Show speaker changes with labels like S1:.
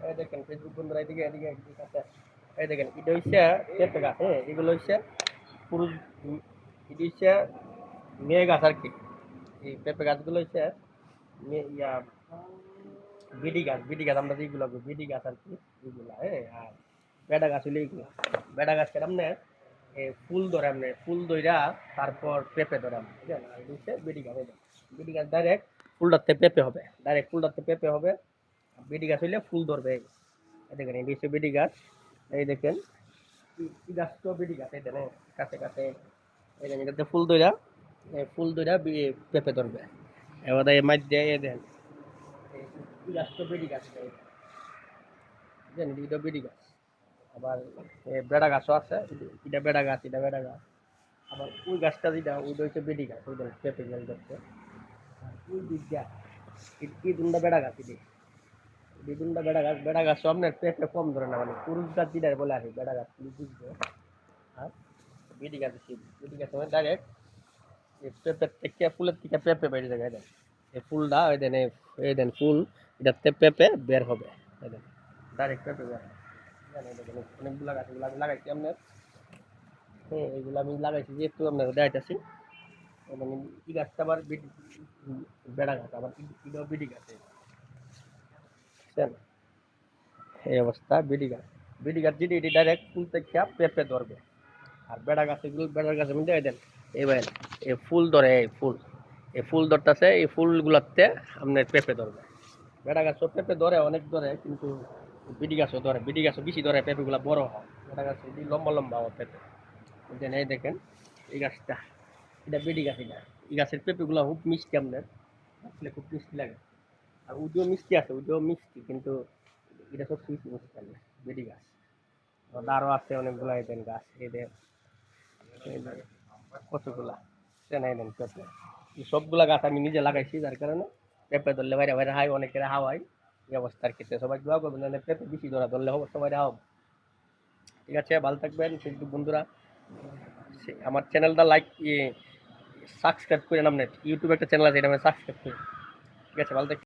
S1: এই দেখেন ফেসবুক বন্ধুরা এদিকে এদিকে এদিকে আছে। এই দেখেন এটা হচ্ছে পেঁপে গাছ, হ্যাঁ এগুলো হচ্ছে পুরুষ, এটা হচ্ছে মেয়ে গাছ আর কি। এই পেঁপে গাছগুলো হচ্ছে ইয়া বিডি গাছ আমরা যেগুলো বিডি গাছ আর কি, এগুলা হ্যাঁ। আর বেডা গাছ হইলে এইগুলো বেডা গাছ কেরাম নে ফুল ধরে আমনে ফুল ধইরা তারপর পেঁপে ধরে আমনে বুঝলেন। আর এটা হচ্ছে বিডি গাছ, এই বিডি গাছ ডাইরেক্ট ফুলটাতে পেঁপে হবে, ডাইরেক্ট ফুলটাতে পেঁপে হবে। বিডি গাছ হইলে ফুল ধরবে। এই দেখেন এই হচ্ছে বিডি গাছ। এই দেখেন ই গাছ তো বিডি গাছ, এই দেখেন কাছে কাছে এই দেখেন এটাতে ফুল ধইরা পেঁপে ধরবে। এবার এই মাছ দিয়ে এই দেখেন ই গাছ তো বিডি গাছ, জানি এটা বিডি গাছ। আবার বেড়া গাছও আছে, এটা বেড়া গাছ, এটা বেড়া গাছ। আবার ওই গাছটা যেটা ওইটা হচ্ছে বেডি গাছ, ওই পেঁপে গাছ ধরছে। আর ওই দিকটা এই দুটা বেড়া গাছ, এটি এই দুটা বেড়া গাছ আপনার পেঁপে কম ধরে না, মানে পুরুষ গাছ যেটা বলে আর কি বেড়া গাছ বুঝবে। আর বেডি গাছ বেডি গাছ মানে ডাইরেক্ট পেঁপের থেকে ফুলের থেকে পেঁপে বেরিয়ে যায়। দেন এই ফুলটা ওই দেন এই দেন ফুল এটাতে পেঁপে বের হবে। এই দেন ডাইরেক্ট পেঁপে বের হবে। অনেকগুলা গাছ এগুলো আমি লাগাইছি আপনার, হ্যাঁ এগুলো আমি লাগাইছি যেহেতু আপনার দেখাইতেছি। মানে ই গাছটা আবার বেড়া গাছ, আবার এটাও বিডি গাছ, বুঝছেন। এই অবস্থা বিডি গাছ যদি এটি ডাইরেক্ট ফুল থেকে পেঁপে ধরবে। আর বেড়া গাছ এগুলো বেড়া গাছের মধ্যে দেন এবার এই ফুল ধরে, এই ফুল ধরতেছে, এই ফুলগুলাতে আপনার পেঁপে ধরবে। বেড়া গাছও পেঁপে ধরে, অনেক ধরে, কিন্তু বিডি গাছও ধরে, বিডি গাছও বেশি ধরে, পেঁপেগুলো বড় হয়। বেড়া গাছ লম্বা লম্বা হয় পেঁপে। এই দেখেন এই গাছটা, এটা বেডি গাছ। এটা এই গাছের পেঁপেগুলো খুব মিষ্টি, আপনার আসলে খুব মিষ্টি লাগে। আর উডিও মিষ্টি আছে, উডিও মিষ্টি, কিন্তু এটা সব মিষ্টি মিষ্টি লাগে বেডি গাছ। আরও আছে অনেকগুলা এদের গাছ, এদের কতগুলা চেনাই দেন পেঁপে। এই সবগুলা গাছ আমি নিজে লাগাইছি, যার কারণে পেঁপে ধরলে বাইরে বাইরে হাই, অনেকের হাওয়াই এই অবস্থার ক্ষেত্রে সবাই দোয়া করবেন যেন পেঁপে বেশি ধরলে হোক সবাই হাও। ঠিক আছে, ভালো থাকবেন ফেসবুক বন্ধুরা। আমার চ্যানেলটা লাইক সাবস্ক্রাইব করে নাম নেট, ইউটিউবে একটা চ্যানেল আছে এটা আমি সাবস্ক্রাইব করি। ঠিক আছে, ভালো থাকবেন।